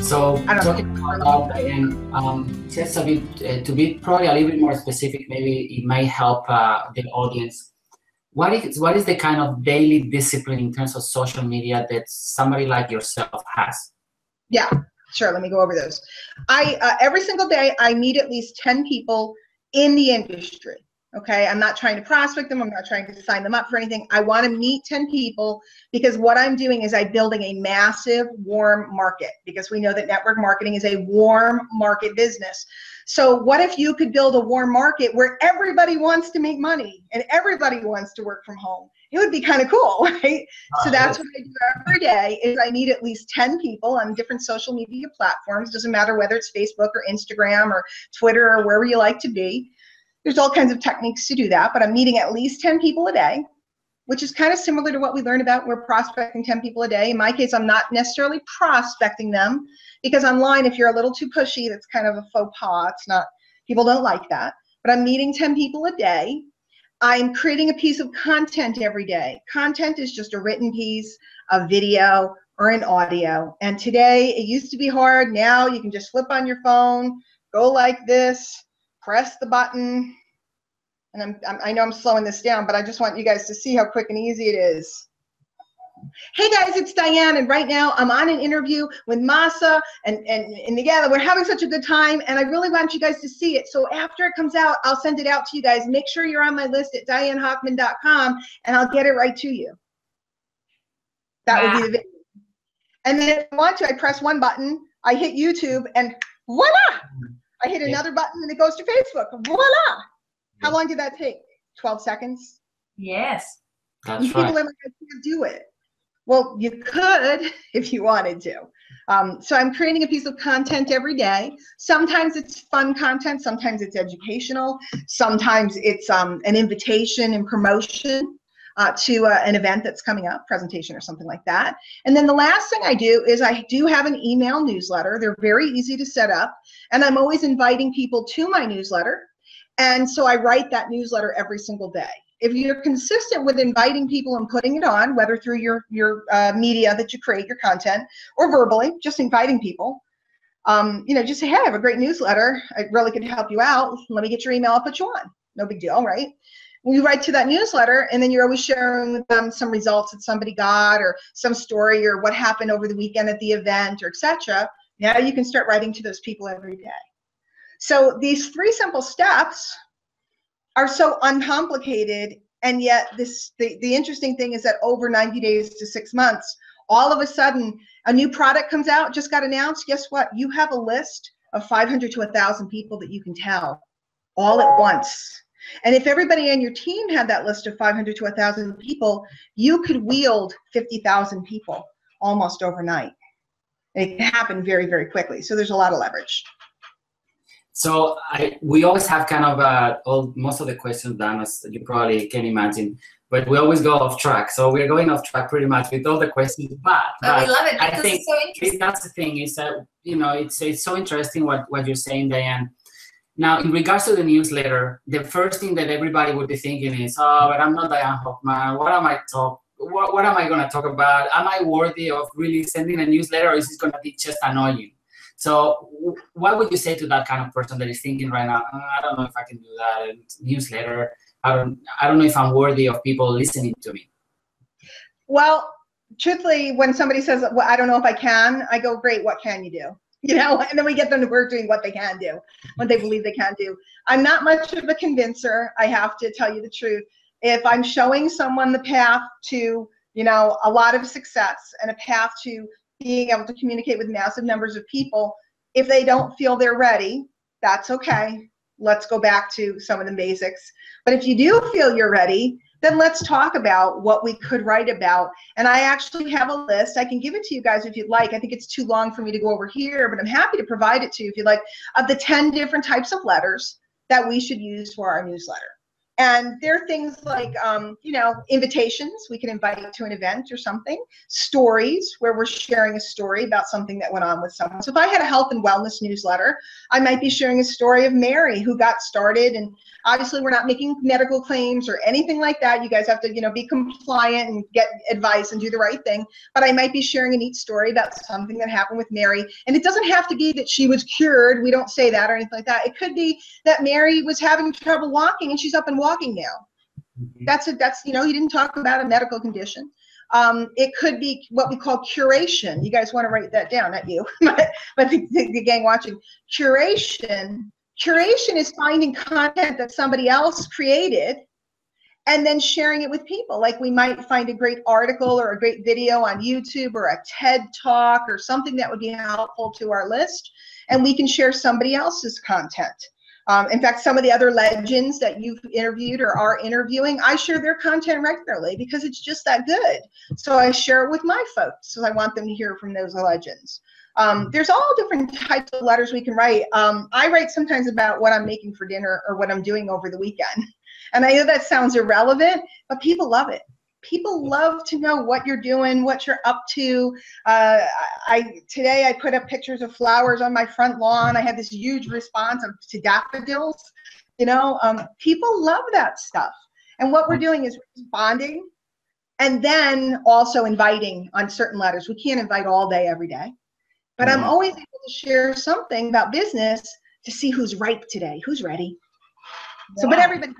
So I don't talking know. about that, Diane, just a bit to be probably a little bit more specific, maybe it may help the audience. What is the kind of daily discipline in terms of social media that somebody like yourself has? Yeah, sure. Let me go over those. Every single day I meet at least 10 people in the industry. Okay, I'm not trying to prospect them. I'm not trying to sign them up for anything. I want to meet 10 people because what I'm doing is I'm building a massive warm market, because we know that network marketing is a warm market business. So what if you could build a warm market where everybody wants to make money and everybody wants to work from home? It would be kind of cool, right? So that's what I do every day is I meet at least 10 people on different social media platforms. Doesn't matter whether it's Facebook or Instagram or Twitter or wherever you like to be. There's all kinds of techniques to do that, but I'm meeting at least 10 people a day, which is kind of similar to what we learned about. We're prospecting 10 people a day. In my case, I'm not necessarily prospecting them, because online, if you're a little too pushy, that's kind of a faux pas. It's not, people don't like that. But I'm meeting 10 people a day. I'm creating a piece of content every day. Content is just a written piece, a video, or an audio. And today, it used to be hard. Now you can just flip on your phone, go like this, press the button, and I know I'm slowing this down, but I just want you guys to see how quick and easy it is. Hey guys, it's Diane, and right now I'm on an interview with Masa, and together we're having such a good time, and I really want you guys to see it. So after it comes out, I'll send it out to you guys. Make sure you're on my list at DianeHochman.com, and I'll get it right to you. That would be the video. And then if I want to, I press one button, I hit YouTube, and voila! I hit another button and it goes to Facebook. Voila! How long did that take? 12 seconds? Yes. That's People right. are like, I can't do it. Well, you could if you wanted to. So I'm creating a piece of content every day. Sometimes it's fun content. Sometimes it's educational. Sometimes it's an invitation and promotion to an event that's coming up, presentation or something like that. And then the last thing I do is I do have an email newsletter. They're very easy to set up, and I'm always inviting people to my newsletter. And so I write that newsletter every single day. If you're consistent with inviting people and putting it on, whether through your media that you create, your content, or verbally, just inviting people, you know, just say, hey, I have a great newsletter. I really could help you out. Let me get your email. I'll put you on. No big deal, right? You write to that newsletter, and then you're always sharing with them some results that somebody got, or some story, or what happened over the weekend at the event, or etc. Now you can start writing to those people every day. So these 3 simple steps are so uncomplicated, and yet the interesting thing is that over 90 days to 6 months, all of a sudden a new product comes out, just got announced. Guess what? You have a list of 500 to 1,000 people that you can tell all at once. And if everybody on your team had that list of 500 to 1,000 people, you could wield 50,000 people almost overnight. It can happen very, very quickly. So there's a lot of leverage. So we always have kind of most of the questions done, as you probably can imagine, but we always go off track. So we're going off track pretty much with all the questions. But we love it. I think it's so interesting. that's the thing, is that, you know, it's so interesting what you're saying, Diane. Now, in regards to the newsletter, the first thing that everybody would be thinking is, oh, but I'm not Diane Hochman. What am I going to talk about? Am I worthy of really sending a newsletter, or is it going to be just annoying? So what would you say to that kind of person that is thinking right now, I don't know if I can do that, and newsletter, I don't know if I'm worthy of people listening to me? Well, truthfully, when somebody says, well, I don't know if I can, I go, great, what can you do? You know, and then we get them to work doing what they can do, what they believe they can do. I'm not much of a convincer, I have to tell you the truth. If I'm showing someone the path to, you know, a lot of success and a path to being able to communicate with massive numbers of people, if they don't feel they're ready, that's okay. Let's go back to some of the basics. But if you do feel you're ready, then let's talk about what we could write about. And I actually have a list. I can give it to you guys if you'd like. I think it's too long for me to go over here, but I'm happy to provide it to you if you'd like, of the 10 different types of letters that we should use for our newsletter. And there are things like, you know, invitations we can invite to an event or something, stories where we're sharing a story about something that went on with someone. So if I had a health and wellness newsletter, I might be sharing a story of Mary who got started. And obviously we're not making medical claims or anything like that. You guys have to, you know, be compliant and get advice and do the right thing. But I might be sharing a neat story about something that happened with Mary. And it doesn't have to be that she was cured. We don't say that or anything like that. It could be that Mary was having trouble walking and she's up and walking now. That's you know, you didn't talk about a medical condition. It could be what we call curation. You guys want to write that down, not you, but the gang watching. Curation is finding content that somebody else created and then sharing it with people. Like we might find a great article or a great video on YouTube or a TED Talk or something that would be helpful to our list, and we can share somebody else's content. In fact, some of the other legends that you've interviewed or are interviewing, I share their content regularly because it's just that good. So I share it with my folks because I want them to hear from those legends. There's all different types of letters we can write. I write sometimes about what I'm making for dinner or what I'm doing over the weekend. And I know that sounds irrelevant, but people love it. People love to know what you're doing, what you're up to. Today I put up pictures of flowers on my front lawn. I had this huge response to daffodils. You know, people love that stuff. And what we're doing is responding and then also inviting on certain letters. We can't invite all day, every day. But I'm always able to share something about business to see who's ripe today, who's ready. So, but everybody,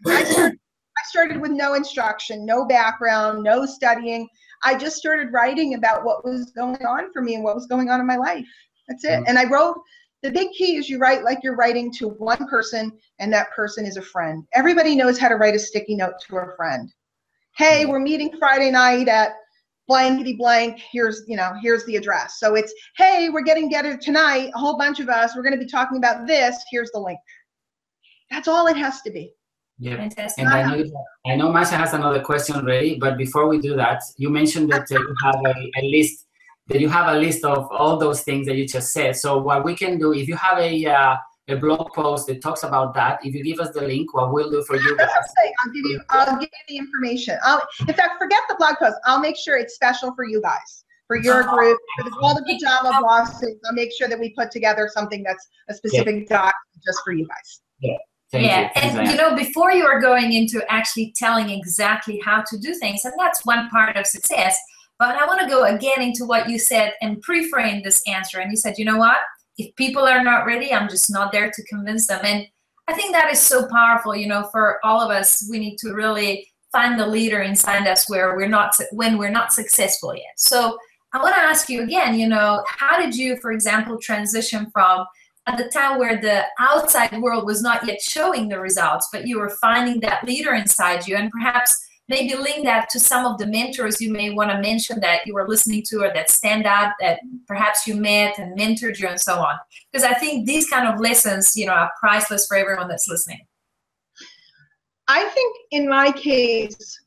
I started with no instruction, no background, no studying. I just started writing about what was going on for me and what was going on in my life. That's it. And I wrote, the big key is you write like you're writing to one person and that person is a friend. Everybody knows how to write a sticky note to a friend. Hey, we're meeting Friday night at blankety blank. Here's the address. So it's, hey, we're getting together tonight, a whole bunch of us. We're going to be talking about this. Here's the link. That's all it has to be. Yeah, and I know Masha has another question ready, but before we do that, you mentioned that you have a list, of all those things that you just said. So what we can do, if you have a blog post that talks about that, if you give us the link, what we'll do for you guys. I'll give you the information. In fact, forget the blog post. I'll make sure it's special for you guys, for your group, for all the pajama bosses. I'll make sure that we put together something that's a specific doc just for you guys. Yeah. And you know, before you are going into actually telling exactly how to do things, and that's one part of success, but I want to go again into what you said and pre-frame this answer. And you said, you know what? If people are not ready, I'm just not there to convince them. And I think that is so powerful. You know, for all of us, we need to really find the leader inside us when we're not successful yet. So I want to ask you again, you know, how did you, for example, transition from at the time where the outside world was not yet showing the results, but you were finding that leader inside you, and perhaps maybe link that to some of the mentors you may want to mention that you were listening to or that stand out, that perhaps you met and mentored you and so on. Because I think these kind of lessons, you know, are priceless for everyone that's listening. I think in my case,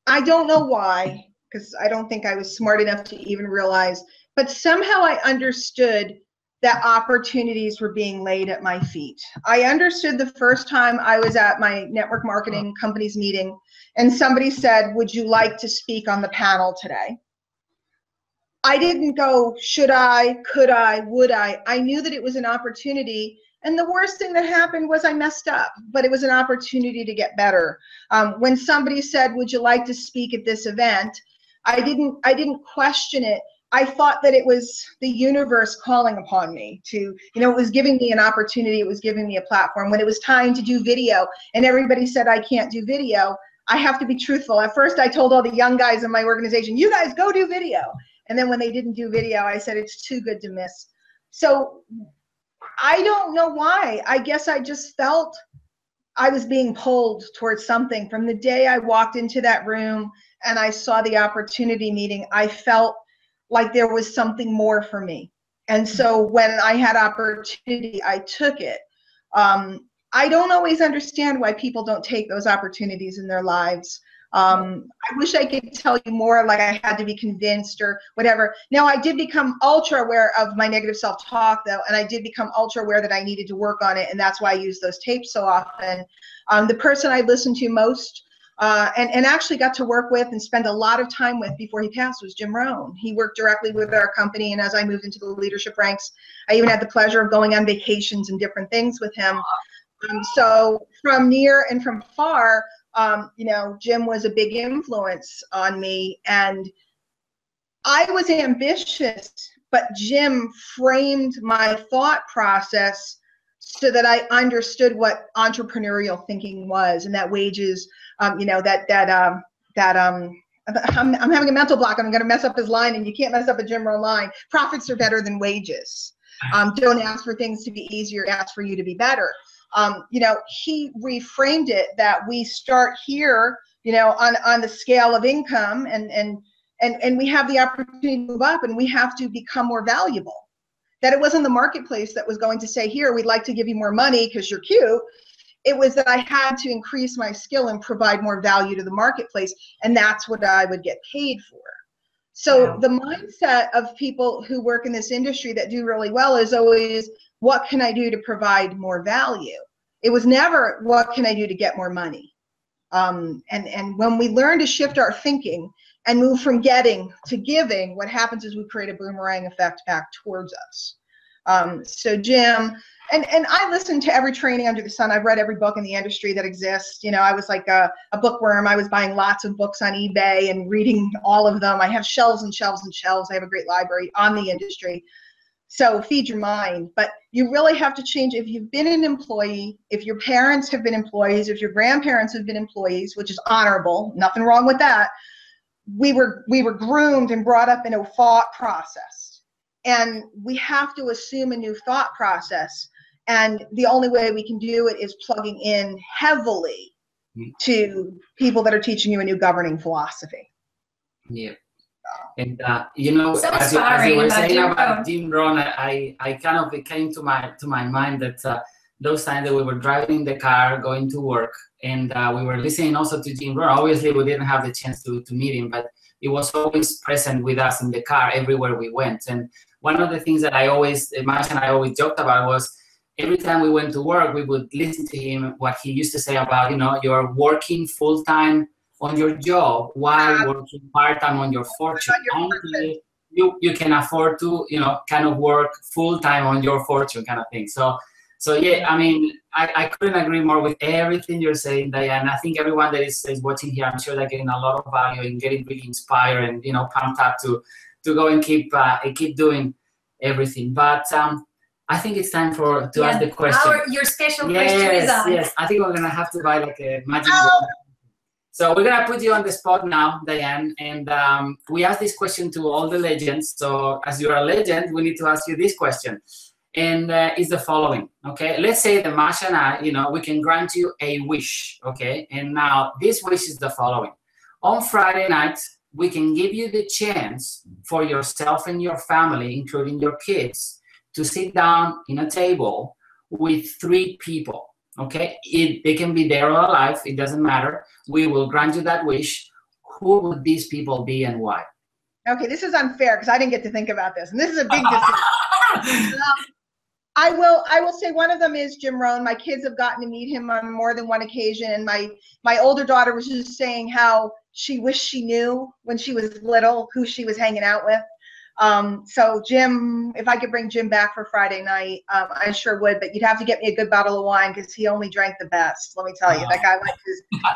I don't know why, because I don't think I was smart enough to even realize, but somehow I understood that opportunities were being laid at my feet. I understood the first time I was at my network marketing company's meeting and somebody said, would you like to speak on the panel today? I didn't go, should I, could I, would I? I knew that it was an opportunity, and the worst thing that happened was I messed up, but it was an opportunity to get better. When somebody said, would you like to speak at this event? I didn't question it. I thought that it was the universe calling upon me to, you know, it was giving me an opportunity. It was giving me a platform. When it was time to do video and everybody said I can't do video, I have to be truthful. At first, I told all the young guys in my organization, you guys go do video. And then when they didn't do video, I said, it's too good to miss. So I don't know why. I guess I just felt I was being pulled towards something. From the day I walked into that room and I saw the opportunity meeting, I felt like there was something more for me. And so when I had opportunity, I took it. I don't always understand why people don't take those opportunities in their lives. I wish I could tell you more, like I had to be convinced or whatever. Now, I did become ultra aware of my negative self-talk, though, and I did become ultra aware that I needed to work on it, and that's why I use those tapes so often. The person I listened to most and actually got to work with and spend a lot of time with before he passed was Jim Rohn. He worked directly with our company, and as I moved into the leadership ranks, I even had the pleasure of going on vacations and different things with him. So from near and from far, you know, Jim was a big influence on me, and I was ambitious, but Jim framed my thought process so that I understood what entrepreneurial thinking was, and that wages, you know, I'm having a mental block. I'm going to mess up his line, and you can't mess up a Jim Rohn line. Profits are better than wages. Don't ask for things to be easier, ask for you to be better. You know, he reframed it that we start here, you know, on the scale of income, and we have the opportunity to move up, and we have to become more valuable. That it wasn't the marketplace that was going to say, here, we'd like to give you more money because you're cute. It was that I had to increase my skill and provide more value to the marketplace, and that's what I would get paid for. So the mindset of people who work in this industry that do really well is always, what can I do to provide more value? It was never, what can I do to get more money? And when we learn to shift our thinking and move from getting to giving, what happens is we create a boomerang effect back towards us. So Jim, and I listened to every training under the sun. I've read every book in the industry that exists. You know, I was like a bookworm. I was buying lots of books on eBay and reading all of them. I have shelves and shelves and shelves. I have a great library on the industry. So feed your mind, but you really have to change. If you've been an employee, if your parents have been employees, if your grandparents have been employees, which is honorable, nothing wrong with that. We were groomed and brought up in a thought process, and we have to assume a new thought process. And the only way we can do it is plugging in heavily to people that are teaching you a new gogoverning philosophy. Yeah. And you know, so as you were saying about Jim Rohn, I kind of, it came to my mind that those times that we were driving in the car going to work, and we were listening also to Jim Rohn. Obviously, we didn't have the chance to meet him, but he was always present with us in the car everywhere we went. And one of the things that I always imagined, I always joked about was, every time we went to work, we would listen to him, what he used to say about, you know, you're working full-time on your job while working part-time on your fortune. Only you can afford to, you know, kind of work full-time on your fortune kind of thing. So yeah, I mean, I couldn't agree more with everything you're saying, Diane. I think everyone that is watching here, I'm sure they're getting a lot of value and getting really inspired and, you know, pumped up to go and keep doing everything. But I think it's time to ask the question. Your special question is on. Yes, I think we're gonna have to buy like a magic wand. So we're gonna put you on the spot now, Diane, and we ask this question to all the legends. So as you're a legend, we need to ask you this question, and it's the following. Okay, let's say that Masha and I, you know, we can grant you a wish. Okay, and now this wish is the following: on Friday night, we can give you the chance for yourself and your family, including your kids, to sit down in a table with 3 people. Okay, they can be dead or alive, it doesn't matter. We will grant you that wish. Who would these people be and why? Okay, this is unfair because I didn't get to think about this, and this is a big decision. I will say one of them is Jim Rohn. My kids have gotten to meet him on more than one occasion, and my older daughter was just saying how she wished she knew when she was little who she was hanging out with. So Jim, if I could bring Jim back for Friday night, I sure would, but you'd have to get me a good bottle of wine because he only drank the best. Let me tell you, that guy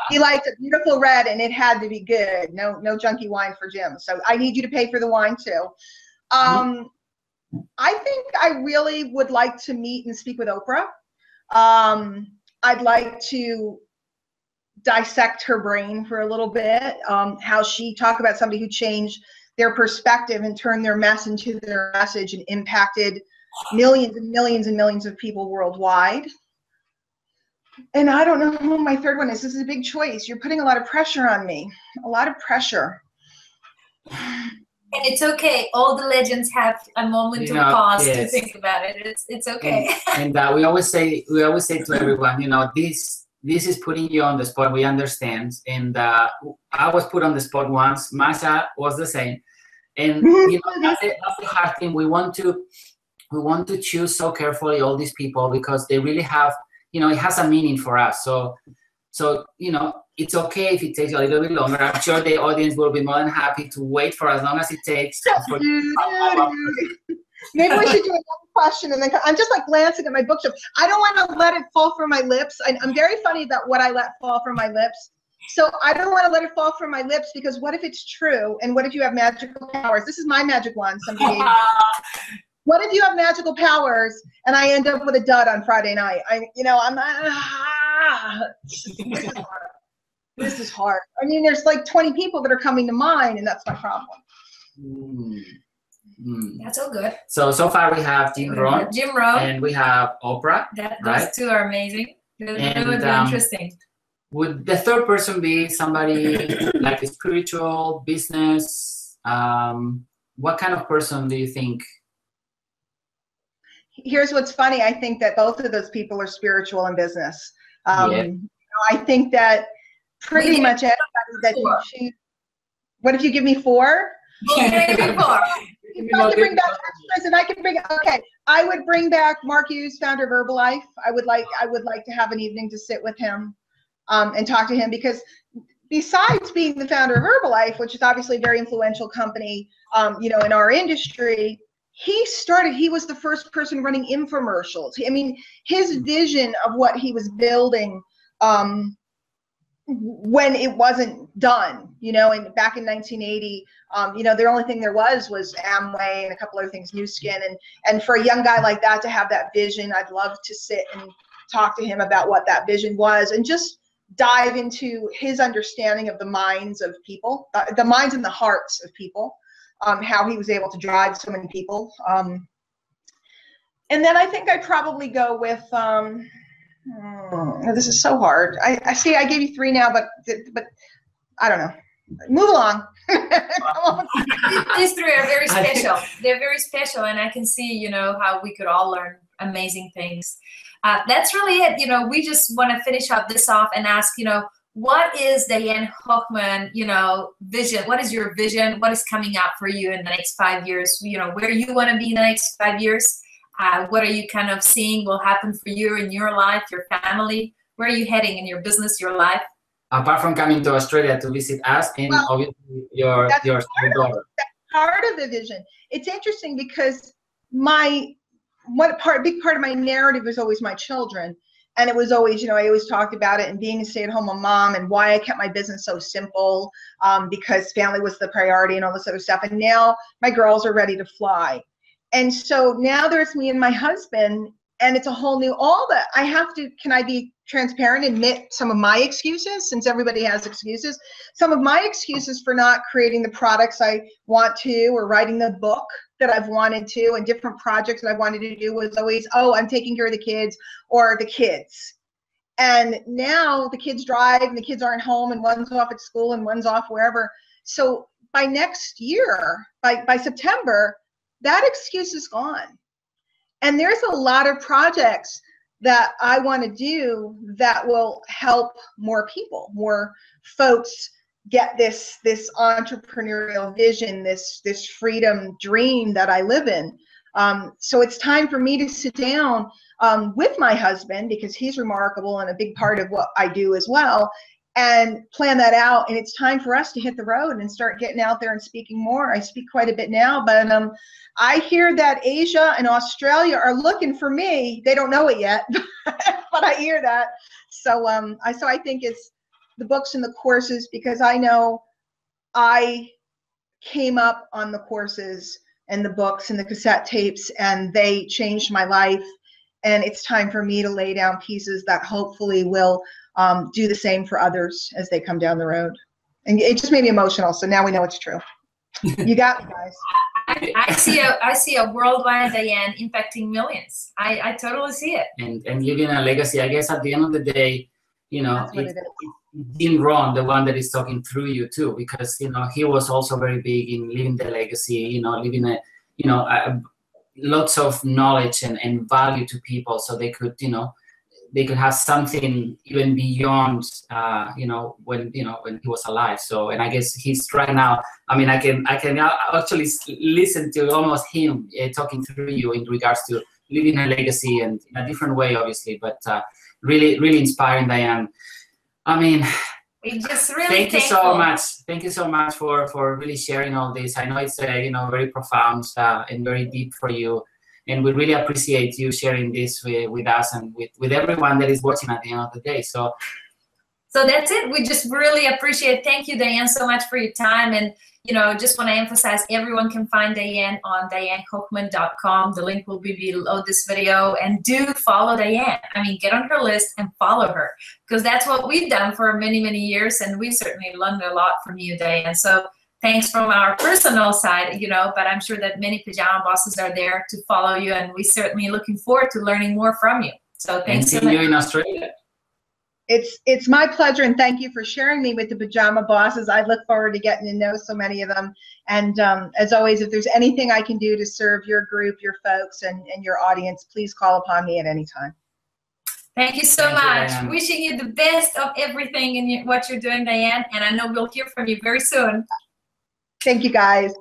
he liked a beautiful red, and it had to be good. No junky wine for Jim. So I need you to pay for the wine too. I think I really would like to meet and speak with Oprah. I'd like to dissect her brain for a little bit, how she talked about somebody who changed their perspective and turned their mess into their message and impacted millions and millions and millions of people worldwide. And I don't know who my third one is. This is a big choice. You're putting a lot of pressure on me, a lot of pressure. And it's okay. All the legends have a moment of pause to think about it. It's okay. And we always say to everyone, you know, this this is putting you on the spot. We understand. And I was put on the spot once. Masha was the same. And you know, that's the hard thing. We want to choose so carefully all these people because they really have, you know, it has a meaning for us. So you know, it's okay if it takes a little bit longer. I'm sure the audience will be more than happy to wait for as long as it takes. Maybe we should do another question, and then I'm just like glancing at my bookshelf. I don't want to let it fall from my lips. I'm very funny about what I let fall from my lips. So I don't want to let it fall from my lips because what if it's true? And what if you have magical powers? This is my magic wand. Somebody gave me. What if you have magical powers and I end up with a dud on Friday night? This is hard. I mean, there's like 20 people that are coming to mind, and that's my problem. That's all good. So far we have Jim Rohn, and we have Oprah. Those two are amazing. That would be interesting. Would the third person be somebody like a spiritual, business? What kind of person do you think? Here's what's funny. I think that both of those people are spiritual in business. I think that pretty much everybody that you choose. What if you give me 4? Yeah, give me 4. I can bring back extras, and I can bring. Okay, I would bring back Mark Hughes, founder of Herbalife. I would like to have an evening to sit with him, and talk to him, because besides being the founder of Herbalife, which is obviously a very influential company, you know, in our industry, he was the first person running infomercials. I mean, his vision of what he was building, when it wasn't done, you know, and back in 1980, you know, the only thing there was Amway and a couple other things, New Skin, and for a young guy like that to have that vision, I'd love to sit and talk to him about what that vision was and just dive into his understanding of the minds of people, the minds and the hearts of people, how he was able to drive so many people. And then I think I'd probably go with, this is so hard. I see I gave you 3 now, but I don't know. Move along. These 3 are very special. They're very special, and I can see, you know, how we could all learn amazing things. That's really it. You know, we just want to finish up this off and ask, you know, what is Diane Hochman, you know, vision? What is your vision? What is coming up for you in the next 5 years? You know, where you want to be in the next 5 years? What are you kind of seeing will happen for you in your life, your family? Where are you heading in your business, your life? Apart from coming to Australia to visit us, and obviously your daughter. That's part of the vision. It's interesting because big part of my narrative was always my children. And it was always, you know, I always talked about it and being a stay-at-home mom and why I kept my business so simple, because family was the priority and all this other stuff. And now my girls are ready to fly. And so now there's me and my husband, and it's a whole new, can I be transparent, admit some of my excuses, since everybody has excuses, some of my excuses for not creating the products I want to, or writing the book that I've wanted to, and different projects that I wanted to do was always, oh, I'm taking care of the kids or the kids. And now the kids drive and the kids aren't home, and one's off at school and one's off wherever. So by next year, by September, that excuse is gone. And there's a lot of projects that I want to do that will help more people, more folks get this entrepreneurial vision, this freedom dream that I live in. So it's time for me to sit down with my husband, because he's remarkable and a big part of what I do as well, and plan that out. And it's time for us to hit the road and start getting out there and speaking more. I speak quite a bit now, but I hear that Asia and Australia are looking for me. They don't know it yet, but I hear that. So I think it's the books and the courses, because I know I came up on the courses and the books and the cassette tapes, and they changed my life. And it's time for me to lay down pieces that hopefully will do the same for others as they come down the road. And it just made me emotional. So now we know it's true. You got me, guys. I see a worldwide Diane impacting millions. I totally see it. And leaving a legacy. I guess at the end of the day, you know, it's Jim Rohn, the one that is talking through you too, because, you know, he was also very big in leaving the legacy, you know, leaving lots of knowledge and value to people, so they could, you know, they could have something even beyond, when he was alive. So, and I guess he's right now. I mean, I can actually listen to almost him talking through you in regards to leaving a legacy, and in a different way, obviously, but really, really inspiring, Diane. I mean, just really thank you so much. Thank you so much for really sharing all this. I know it's very profound and very deep for you. And we really appreciate you sharing this with us and with everyone that is watching at the end of the day. So that's it. We just really appreciate it. Thank you, Diane, so much for your time. And, just want to emphasize, everyone can find Diane on DianeHochman.com. The link will be below this video. And do follow Diane. I mean, get on her list and follow her, because that's what we've done for many, many years. And we certainly learned a lot from you, Diane. So thanks from our personal side, but I'm sure that many pajama bosses are there to follow you, and we certainly looking forward to learning more from you. So thanks so much. And seeing you in Australia. It's my pleasure, and thank you for sharing me with the pajama bosses. I look forward to getting to know so many of them. And as always, if there's anything I can do to serve your group, your folks, and your audience, please call upon me at any time. Thank you so much. Wishing you the best of everything in what you're doing, Diane. And I know we'll hear from you very soon. Thank you, guys.